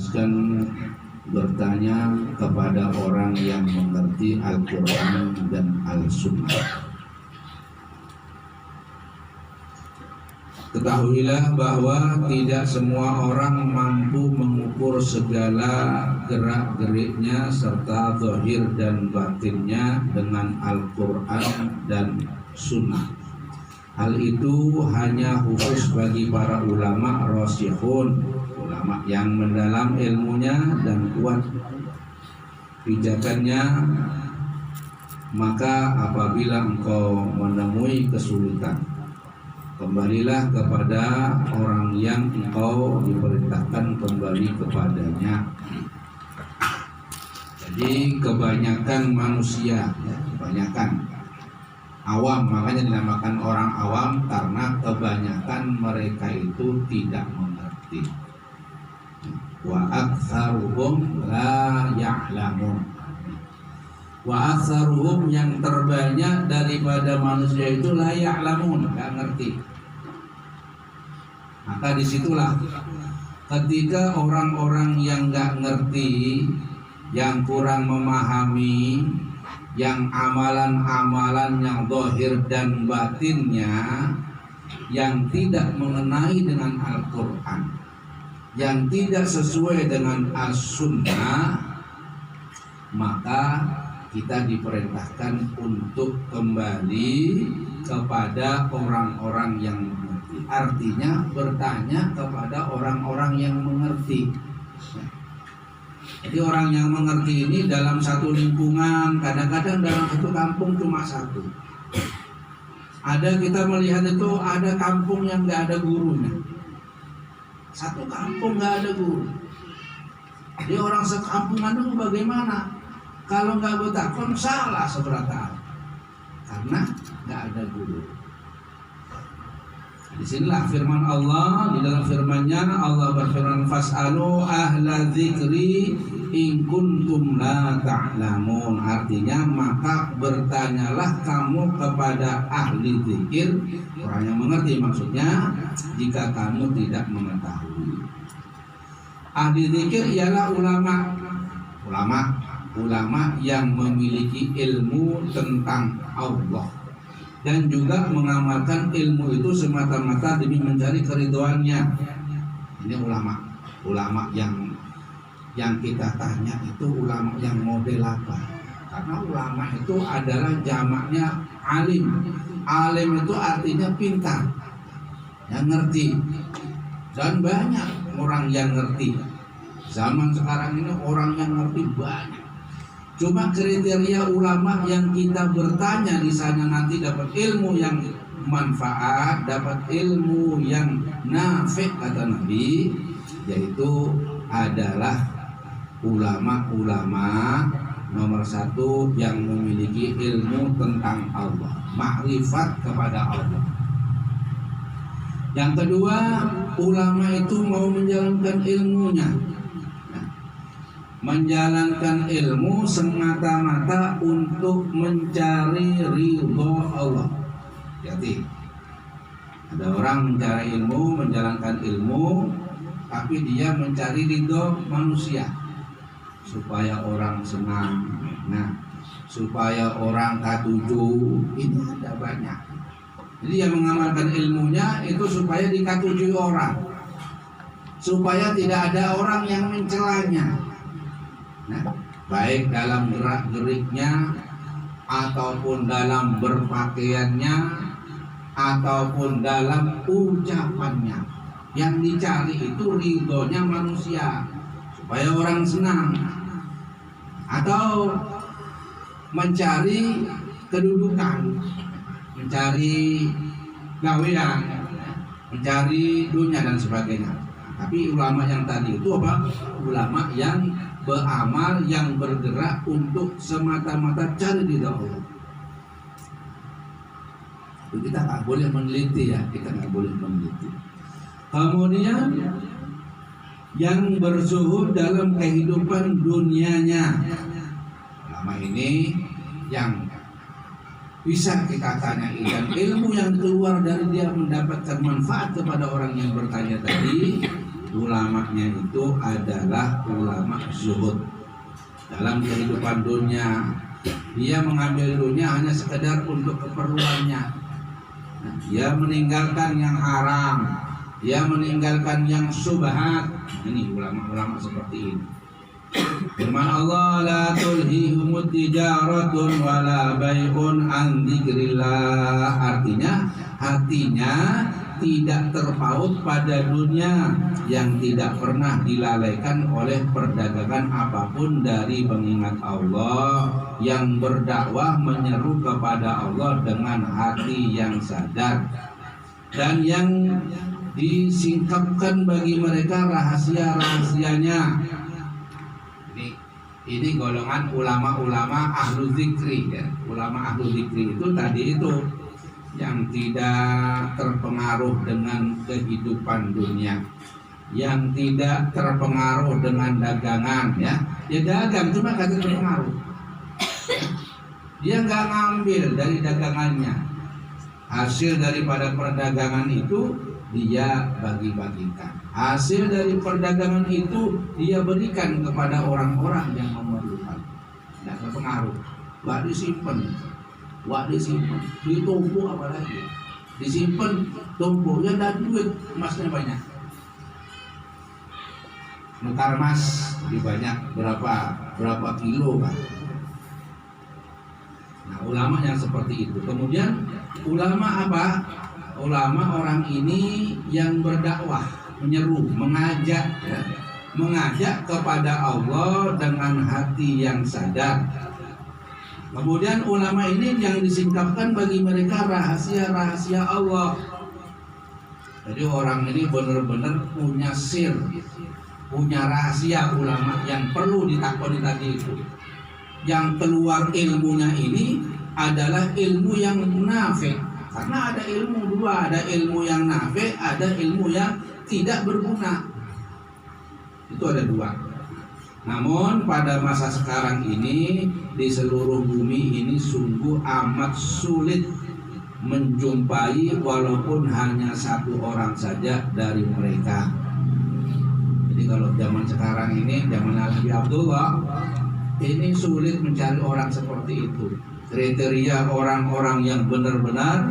mengharuskan bertanya kepada orang yang mengerti Al-Quran dan Al-Sunnah. Ketahuilah bahwa tidak semua orang mampu mengukur segala gerak-geriknya serta zahir dan batinnya dengan Al-Quran dan Sunnah. Hal itu hanya khusus bagi para ulama rasikhun, ulama yang mendalam ilmunya dan kuat pijakannya. Maka apabila engkau menemui kesulitan, kembalilah kepada orang yang engkau diperintahkan kembali kepadanya. Jadi kebanyakan manusia, kebanyakan awam, makanya dinamakan orang awam karena kebanyakan mereka itu tidak mengerti. Wa aktsaruhum la ya'lamun. Wa aktsaruhum, yang terbanyak daripada manusia itu la ya'lamun, enggak ngerti. Maka disitulah ketika orang-orang yang enggak ngerti, yang kurang memahami, yang amalan-amalan yang zahir dan batinnya yang tidak mengenai dengan Al-Quran, yang tidak sesuai dengan As-Sunnah, maka kita diperintahkan untuk kembali kepada orang-orang yang mengerti. Artinya bertanya kepada orang-orang yang mengerti. Jadi orang yang mengerti ini dalam satu lingkungan, kadang-kadang dalam satu kampung cuma satu. Ada, kita melihat itu ada kampung yang nggak ada gurunya. Satu kampung nggak ada guru. Jadi orang sekampungan itu bagaimana? Kalau nggak bertakon salah seberata, karena nggak ada guru. Disinilah firman Allah, di dalam firman-Nya Allah berfirman, fas'alu ahla dzikri in kuntum la ta'lamun. Artinya maka bertanyalah kamu kepada ahli zikir, orang yang mengerti maksudnya, jika kamu tidak mengetahui. Ahli zikir ialah ulama yang memiliki ilmu tentang Allah dan juga mengamalkan ilmu itu semata-mata demi mencari keridhoannya. Ini ulama yang kita tanya itu ulama yang model apa? Karena ulama itu adalah jamaknya alim. Alim itu artinya pintar, yang ngerti. Dan banyak orang yang ngerti. Zaman sekarang ini orang yang ngerti banyak. Cuma kriteria ulama yang kita bertanya di sana nanti dapat ilmu yang manfaat, dapat ilmu yang nafi' kata Nabi, yaitu adalah ulama-ulama nomor satu yang memiliki ilmu tentang Allah, makrifat kepada Allah. Yang kedua, ulama itu mau menjalankan ilmunya. Menjalankan ilmu semata-mata untuk mencari ridho Allah. Jadi ada orang mencari ilmu, menjalankan ilmu, tapi dia mencari ridho manusia supaya orang senang, supaya orang katuju. Ini ada banyak. Jadi yang mengamalkan ilmunya itu supaya dikatujui orang, supaya tidak ada orang yang mencelanya. Baik dalam gerak-geriknya, ataupun dalam berpakaiannya, ataupun dalam ucapannya. Yang dicari itu ridhonya manusia, supaya orang senang, atau mencari kedudukan, mencari gawean, mencari dunia dan sebagainya. Tapi ulama yang tadi itu apa? Ulama yang beramal, yang bergerak untuk semata-mata cari ridha Allah. Kita nggak boleh meneliti ya, kita nggak boleh meneliti. Kemudian yang berzuhud dalam kehidupan dunianya. Ulama ini yang bisa kita tanya, dan ilmu yang keluar dari dia mendapatkan manfaat kepada orang yang bertanya tadi, Ulamanya itu adalah ulama zuhud dalam kehidupan dunia. Dia mengambil dunia hanya sekedar untuk keperluannya. Nah, dia meninggalkan yang haram, dia meninggalkan yang syubhat. Ini ulama-ulama seperti ini. Firman Allah, la tulhihumut tijaratun wala bai'un an dzikrillah. Artinya hatinya tidak terpaut pada dunia, yang tidak pernah dilalaikan oleh perdagangan apapun dari mengingat Allah, yang berdakwah menyeru kepada Allah dengan hati yang sadar, dan yang disingkapkan bagi mereka rahasia-rahasianya. Ini golongan ulama-ulama ahlu zikri ya. Ulama ahlu zikri itu tadi itu yang tidak terpengaruh dengan kehidupan dunia, yang tidak terpengaruh dengan dagangan ya. Dia dagang cuma kagak terpengaruh. Dia nggak ngambil dari dagangannya. Hasil daripada perdagangan itu dia bagi-bagikan. Hasil dari perdagangan itu dia berikan kepada orang-orang yang memerlukan. Tidak terpengaruh. Wah disimpan, ditumpuk apalagi. Disimpan, tumpuknya dan duit emasnya banyak. Nukar emas lebih banyak berapa kilo kan. Nah, ulama yang seperti itu. Kemudian ulama apa? Ulama orang ini yang berdakwah, menyeru, mengajak ya. Mengajak kepada Allah dengan hati yang sadar. Kemudian ulama ini yang disingkapkan bagi mereka rahasia-rahasia Allah. Jadi orang ini benar-benar punya sir, punya rahasia ulama yang perlu ditakoni tadi itu. Yang keluar ilmunya ini adalah ilmu yang nafi'. Karena ada ilmu dua, ada ilmu yang nafi', ada ilmu yang tidak berguna. Itu ada dua. Namun pada masa sekarang ini di seluruh bumi ini sungguh amat sulit menjumpai walaupun hanya satu orang saja dari mereka. Jadi kalau zaman sekarang ini, zaman Nabi Abdullah, ini sulit mencari orang seperti itu. Kriteria orang-orang yang benar-benar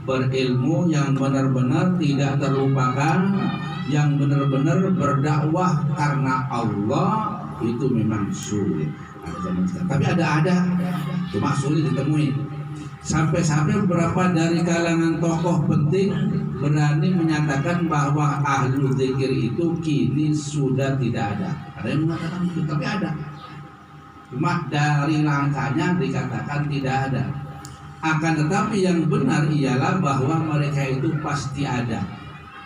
berilmu, yang benar-benar tidak terlupakan, yang benar-benar berdakwah karena Allah, itu memang sulit. Ada zaman sekarang. Tapi ada, cuma sulit ditemui. Sampai-sampai beberapa dari kalangan tokoh penting berani menyatakan bahwa ahlu zikir itu kini sudah tidak ada. Ada yang mengatakan itu, tapi ada. Cuma dari langkahnya dikatakan tidak ada. Akan tetapi yang benar ialah bahwa mereka itu pasti ada.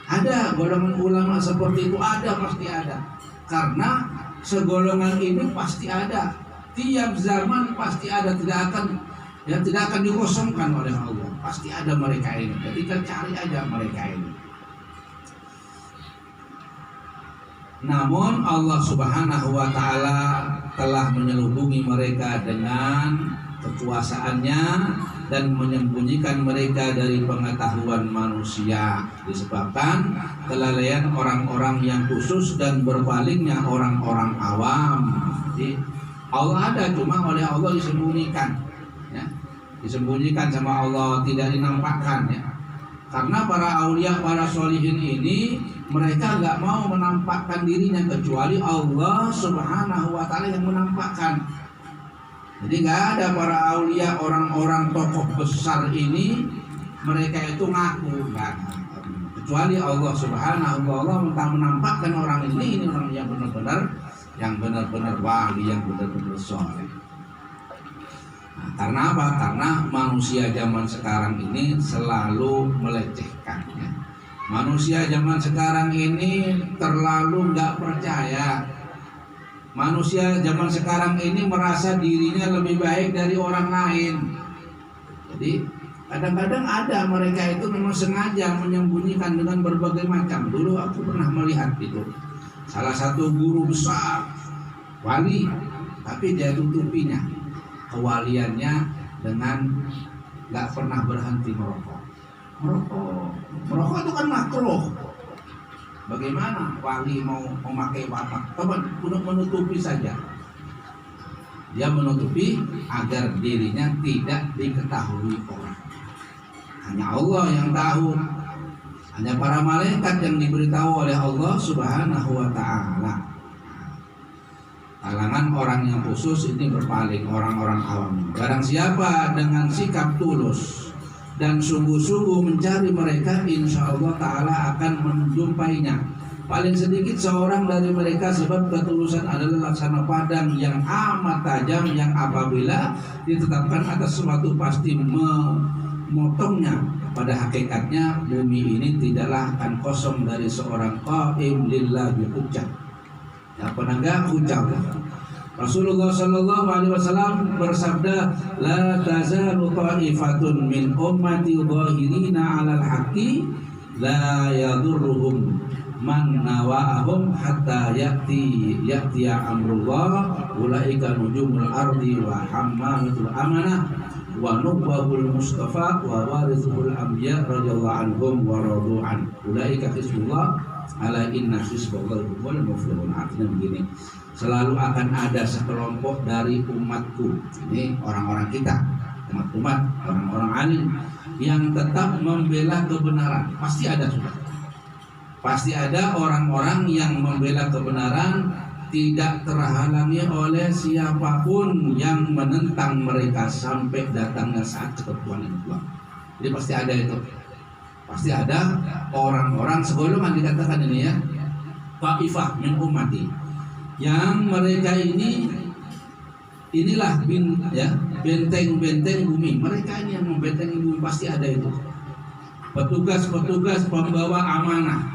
Ada golongan ulama seperti itu, ada, pasti ada. Karena segolongan ini pasti ada. Tiap zaman pasti ada, tidak akan dikosongkan oleh Allah. Pasti ada mereka ini. Jadi kita cari aja mereka ini. Namun Allah Subhanahu wa taala telah menyelubungi mereka dengan kekuasaannya dan menyembunyikan mereka dari pengetahuan manusia disebabkan kelalaian orang-orang yang khusus dan berpalingnya orang-orang awam. Jadi Allah ada, cuma oleh Allah disembunyikan ya. Disembunyikan sama Allah, tidak dinampakkan ya. Karena para aulia, para sholihin ini mereka nggak mau menampakkan dirinya kecuali Allah Subhanahu wa taala yang menampakkan. Jadi nggak ada para aulia, orang-orang tokoh besar ini mereka itu ngaku, nggak. Kecuali Allah Subhanahu wa taala menampakkan orang ini orang yang benar-benar wali, yang benar-benar sholeh. Nah, karena apa? Karena manusia zaman sekarang ini selalu melecehkan ya. Manusia zaman sekarang ini terlalu nggak percaya. Manusia zaman sekarang ini merasa dirinya lebih baik dari orang lain. Jadi kadang-kadang ada mereka itu memang sengaja menyembunyikan dengan berbagai macam. Dulu aku pernah melihat itu. Salah satu guru besar, wali, tapi dia tutupinya kewaliannya dengan nggak pernah berhenti merokok. Merokok itu kan makruh. Bagaimana wali mau memakai wamak? Untuk menutupi saja. Dia menutupi agar dirinya tidak diketahui orang. Hanya Allah yang tahu. Hanya para malaikat yang diberitahu oleh Allah Subhanahu wa ta'ala. Kalangan orang yang khusus ini berpaling, orang-orang awam. Barang siapa dengan sikap tulus dan sungguh-sungguh mencari mereka, insya Allah ta'ala akan menjumpainya. Paling sedikit seorang dari mereka, sebab ketulusan adalah laksana padang yang amat tajam, yang apabila ditetapkan atas sesuatu pasti memotongnya. Pada hakikatnya bumi ini tidaklah akan kosong dari seorang qaim lillahi hujjah, yang penegak hujjah. Rasulullah sallallahu alaihi wasallam bersabda, la tazalu ta'ifatun min ummati dhahirina 'alal haqqi la yadurruhum man nawa'ahum hatta ya'ti amrullah ulaika nujumul ardi wa hammalatul amanah wa nubbahul mustafa wa warithul anbiya radhiyallahu anhum wa radu an ulaika hizbullah ala inna hizballahi humul muflihun. Artinya begini, selalu akan ada sekelompok dari umatku, ini orang-orang kita, umat-umat, orang-orang alim yang tetap membela kebenaran. Pasti ada, sudah. Pasti ada orang-orang yang membela kebenaran, tidak terhalangi oleh siapapun yang menentang mereka sampai datangnya saat ketentuan itu. Jadi pasti ada itu. Pasti ada orang-orang segolongan dikatakan ini ya, Ta'ifah min ummati, yang mereka inilah benteng-benteng bumi. Mereka ini yang membentengi bumi, pasti ada itu. Petugas-petugas pembawa amanah,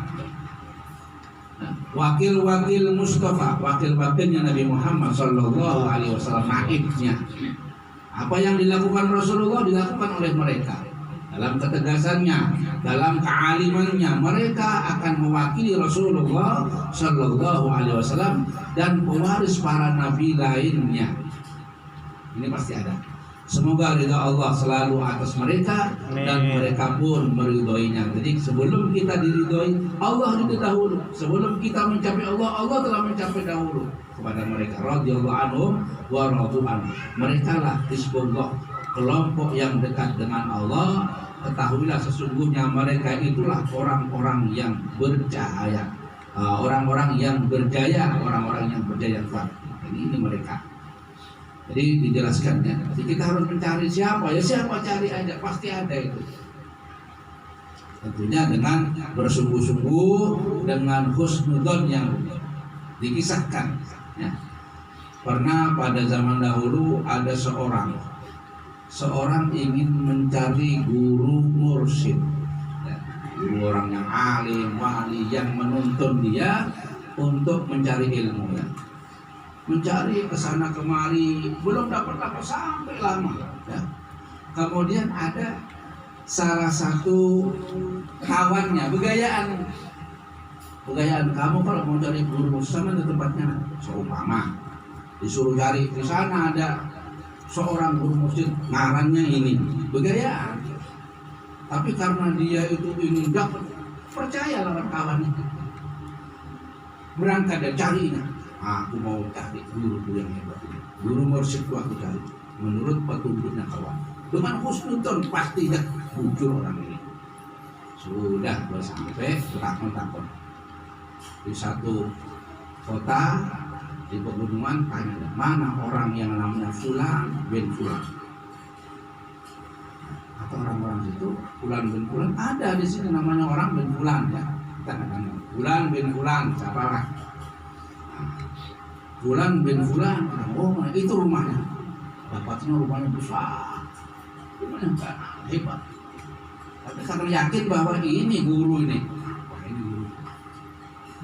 wakil-wakil Mustafa, wakil-wakilnya Nabi Muhammad Sallallahu Alaihi Wasallam, naibnya. Apa yang dilakukan Rasulullah dilakukan oleh mereka. Dalam ketegasannya, dalam kealimannya, mereka akan mewakili Rasulullah Sallallahu Alaihi Wasallam dan pewaris para nabi lainnya. Ini pasti ada. Semoga ridha Allah selalu atas mereka. Amin. Dan mereka pun meridhoinya. Jadi sebelum kita diridhoi, Allah ridho dahulu. Sebelum kita mencapai Allah, Allah telah mencapai dahulu kepada mereka. Radhiyallahu anhum wa radu an. Mereka lah hizbullah, kelompok yang dekat dengan Allah. Ketahuilah sesungguhnya mereka itulah orang-orang yang bercahaya, orang-orang yang berjaya, orang-orang yang berjaya kuat. Ini mereka. Jadi dijelaskannya. Jadi kita harus mencari siapa, ya siapa cari aja, pasti ada itu. Tentunya dengan bersungguh-sungguh, dengan husnudzon yang dikisahkan. Ya. Pernah pada zaman dahulu ada seorang ingin mencari guru mursyid, ya, guru orang yang alim, wali, yang menuntun dia untuk mencari ilmu. Ya. Mencari kesana kemari, belum dapat sampai lama. Ya. Kemudian ada salah satu kawannya, begayaan kamu kalau mau cari guru sana di tempatnya, seumpama disuruh cari di sana ada seorang guru masjid, ngarannya ini, begayaan. Tapi karena dia itu ingin dapat, percaya lawan kawannya, berangkat dan carinya. Aku mau cari guru yang hebat ini, guru mursyidku aku cari menurut petunjuknya kawan. Dengan husnudzon pasti dah muncul orang ini. Sudah sampai takon di satu kota di pegunungan, tanya mana orang yang namanya Fulan bin Fulan. Atau orang-orang itu Fulan bin Fulan ada di sini, namanya orang bin Fulan ya. Kita katakan Fulan bin Fulan, siapa lah? Fulan bin Fulan, oh itu rumahnya. Dapatnya rumahnya besar, rumahnya hebat. Tapi karena yakin bahwa ini guru ini, wah ini guru.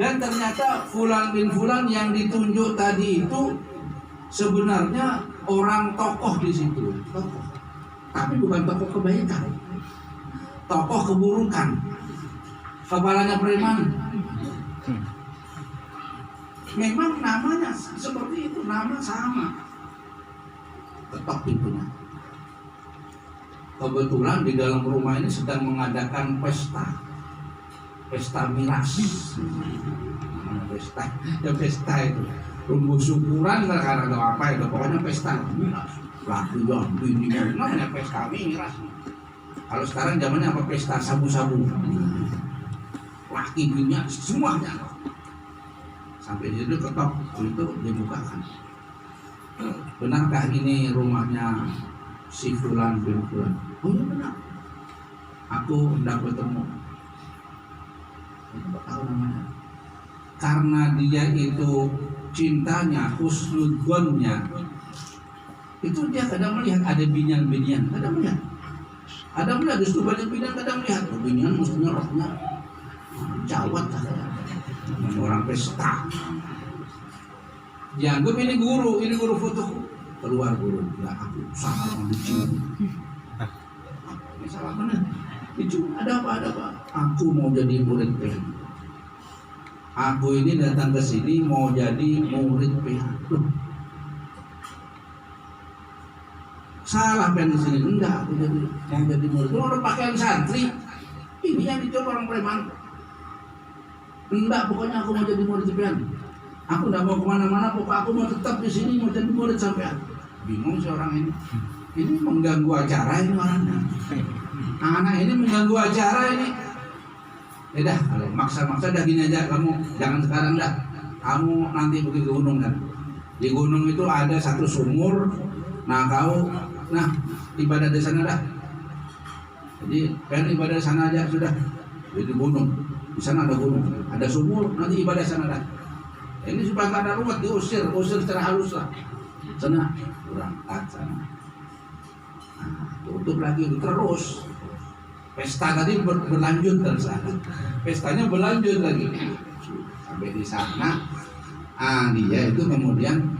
Dan ternyata Fulan bin Fulan yang ditunjuk tadi itu sebenarnya orang tokoh di situ, tokoh. Tapi bukan tokoh kebaikan, tokoh keburukan. Kepalanya preman. Memang namanya seperti itu, nama sama, ketok pintunya. Kebetulan di dalam rumah ini sedang mengadakan pesta. pesta miras. Pesta, ya pesta itu tunggu syukuran karena ada apa itu, pokoknya pesta miras. Laki yang bini namanya pesta miras. Kalau sekarang zamannya apa, pesta sabu-sabu. Laki bininya semuanya. Sampai di situ ketok itu dibukakan. Benarkah ini rumahnya si Fulan bin Fulan? Oh iya benar. Aku hendak bertemu. Tidak tahu namanya. Karena dia itu cintanya, husnudzonnya, itu dia kadang melihat ada binian-binian, kadang melihat. Ada melihat justru banyak binian, kadang melihat. Oh, binian mestinya rohnya jawat katanya. Orang pesta. Dianggap ini guru foto. Keluar guru, ya aku salah dicium. Ini salah mana? Dicium, ada apa? Aku mau jadi murid PH. Aku ini datang ke sini mau jadi murid PH. Salah kan di sini? Enggak, aku mau jadi murid. Lu udah pakaian santri. Ini yang dicoba orang preman. Enggak, pokoknya aku mau jadi murid PH. Aku enggak mau kemana-mana, pokoknya aku mau tetap di sini mau jadi murid sampai. Bingung si orang ini. Ini mengganggu acara ini orangnya. Anak ini mengganggu acara ini. Ya dah, kalau maksa-maksa dah gini aja, kamu jangan sekarang dah. Kamu nanti pergi ke gunung kan. Di gunung itu ada satu sumur. Nah ibadah di sana dah. Jadi pengen ibadah di sana aja sudah. Di gunung. Di sana ada gunung, ada sumur, nanti ibadah di sana dah. Ini supaya nggak ada ruwet, diusir secara halus lah. Sana berangkat sana. Nah, tutup lagi terus. Pesta tadi berlanjut terus. Pestanya berlanjut lagi sampai di sana. Dia itu kemudian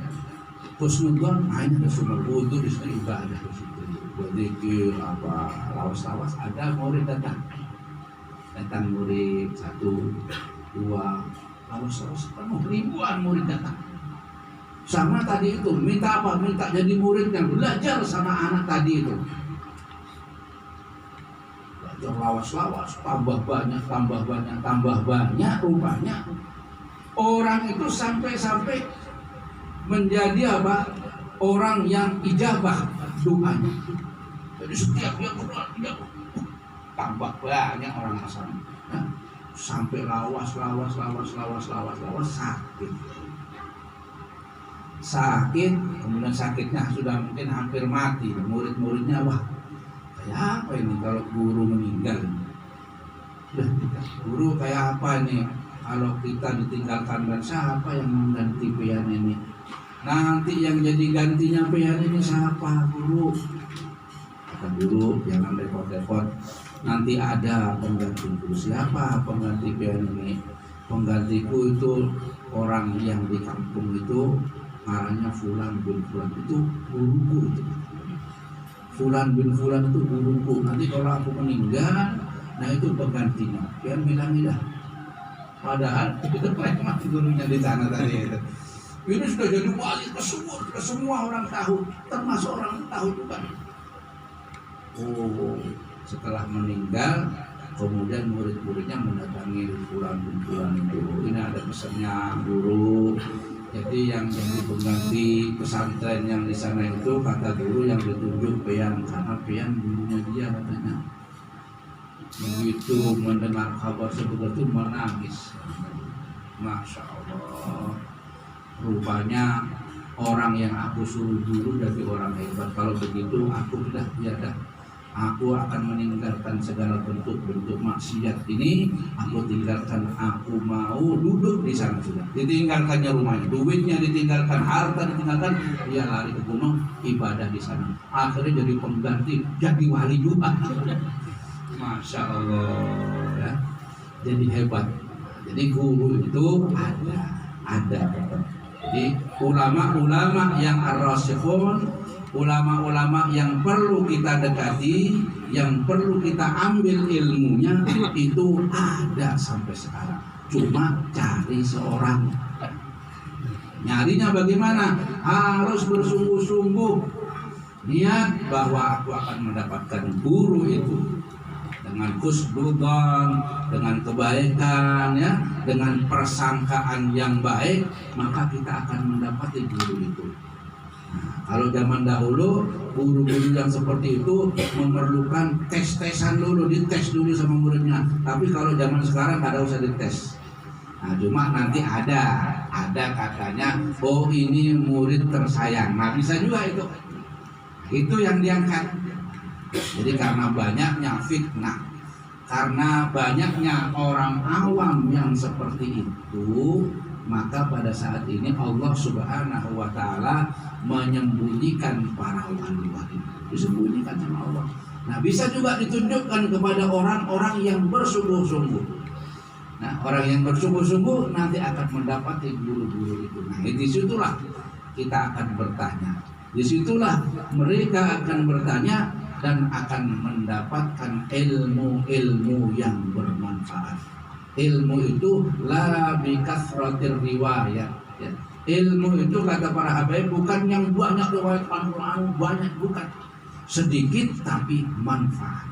husnudzon, ini ada sumber wudu di sana, ibadah di situ. Berzikir apa lawas-lawas, ada murid datang murid 1, 2, lawas-lawas penuh, ribuan murid datang. Sama tadi itu minta apa? Minta jadi muridnya, belajar sama anak tadi itu. Lawas-lawas, tambah banyak rupanya orang itu sampai menjadi apa? Orang yang ijabah doanya. Jadi setiap dia berdoa, dia tambah banyak orang asal. Nah, sampai lawas sakit, kemudian sakitnya sudah mungkin hampir mati. Murid-muridnya kayak apa ini kalau guru meninggal? Guru kayak apa nih kalau kita ditinggalkan, dan siapa yang mengganti pian ini? Nanti yang jadi gantinya pian ini siapa, guru? Kata guru, jangan repot-repot. Nanti ada penggantiku. Siapa pengganti pian ini? Penggantiku itu orang yang di kampung itu, namanya Fulan bin Fulan, itu guruku itu. Fulan bin Fulan itu guruku. Nanti kalau aku meninggal, nah itu penggantinya. Dia bilang dah. Padahal itu preman gurunya di sana tadi itu. Ini sudah jadi wali ke semua orang tahu, termasuk orang tahu juga. Setelah meninggal, kemudian murid-muridnya mendatangi Fulan bin Fulan itu. Ini ada pesannya guru. Jadi yang jadi pengganti pesantren yang di sana itu, kata guru yang ditunjuk Pian, karena Pian gurunya dia katanya. Begitu mendengar kabar seperti itu menangis. Masya Allah. Rupanya orang yang aku suruh dulu jadi orang hebat. Kalau begitu aku sudah tiada. Aku akan meninggalkan segala bentuk-bentuk maksiat ini. Aku tinggalkan, aku mau duduk di sana sudah. Ditinggalkannya rumahnya, duitnya ditinggalkan, harta ditinggalkan, dia lari ke gunung ibadah di sana. Akhirnya jadi pengganti, jadi wali juga. Masya Allah ya. Jadi hebat. Jadi guru itu ada. Jadi ulama-ulama yang ar-rasikhun, ulama-ulama yang perlu kita dekati, yang perlu kita ambil ilmunya, itu ada sampai sekarang. Cuma cari seorang. Nyarinya bagaimana? Harus bersungguh-sungguh. Niat bahwa aku akan mendapatkan guru itu. dengan husnudzon, dengan kebaikan ya, dengan persangkaan yang baik, maka kita akan mendapati guru itu. Nah, kalau zaman dahulu guru-guru yang seperti itu memerlukan tes-tesan dulu, dites dulu sama muridnya. Tapi kalau zaman sekarang nggak ada usah dites. Nah, cuma nanti ada katanya, oh ini murid tersayang. Nah, bisa juga itu yang diangkat. Jadi karena banyaknya fitnah, karena banyaknya orang awam yang seperti itu, maka pada saat ini Allah Subhanahu wa Ta'ala menyembunyikan para wali-wali, disembunyikan sama Allah. Nah, bisa juga ditunjukkan kepada orang-orang yang bersungguh-sungguh. Nah, orang yang bersungguh-sungguh nanti akan mendapati guru-guru itu. Nah, disitulah kita akan bertanya. Disitulah mereka akan bertanya dan akan mendapatkan ilmu-ilmu yang bermanfaat. Ilmu itu la bi kasratir riwayat ya. Ilmu itu kata para habaib bukan yang banyak riwayat Al-Qur'an, banyak, bukan. Sedikit tapi manfaat.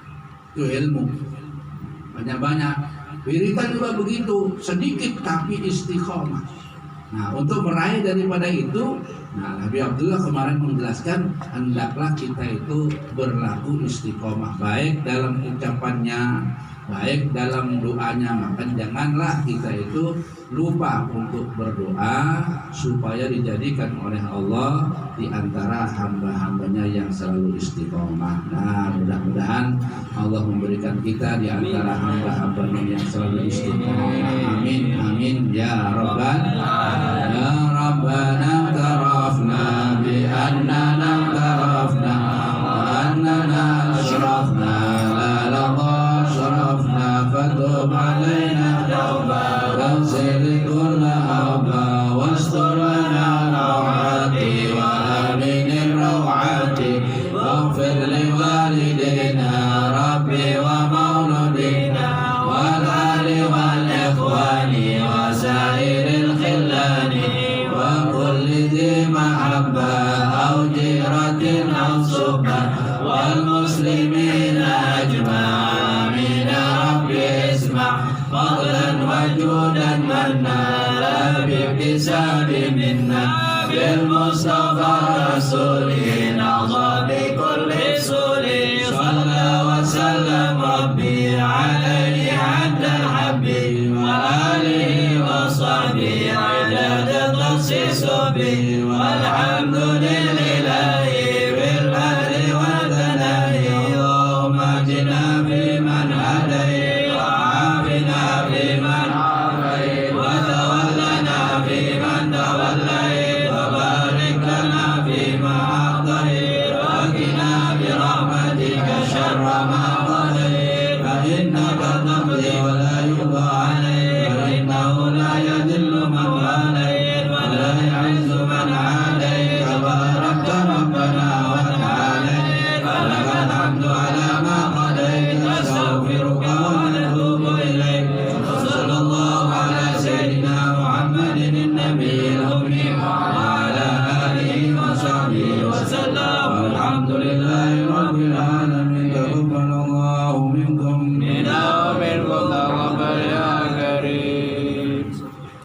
Itu ilmu. Banyak-banyak. Wiridan juga begitu, sedikit tapi istiqomah. Nah, untuk meraih daripada itu, nah Nabi Abdullah kemarin menjelaskan hendaklah kita itu berlaku istiqomah, baik dalam ucapannya, baik dalam doanya. Maka janganlah kita itu lupa untuk berdoa supaya dijadikan oleh Allah di antara hamba-hambanya yang selalu istiqomah. Nah, mudah-mudahan Allah memberikan kita di antara hamba-hambanya yang selalu istiqomah. Amin, amin ya rabbal ya rabbana tarafna bi annana tarafna wa annana ashrafna la la ashrafna fatub alaina tauba waghfir kulla haba wastur lana rawati wa amin rawati waghfir li walidina rabbi wa mauludina wal ali wal ikhwani wa sairil khillani wa kulli dhi mahabba aw jiratin aw subha wal muslimina ajma'in ya rabbi isma' fadlan wa judan manna la bi'tisabi minna bil mustafa rasulin aghabi kulli suli salla wa sallam rabbi alaihi adda habbi wa alihi wa sahbihi adada taksisubi walhamdulillahi bil ahli wa thanahi Allahumma jina fi man hadai wa afina fi man afai wa tawallana fi man tawallai wa barik lana fi ma a'tai wa qina bi rahmatika syarra ma qadai fa innaka taqdi wa la yuqda alai wa innahu la yadhillu man walai wa la yu'izzu man adai tabarakta rabbana wa ta'ala wa lakal hamdu ala ma qadai astaghfiruka wa atubu ilaik wa sallallahu ala sayyidina Muhammadin an-nabiyil ummi wa ala alihi wa sahbihi wa sallam walhamdulillahi rabbil alamin.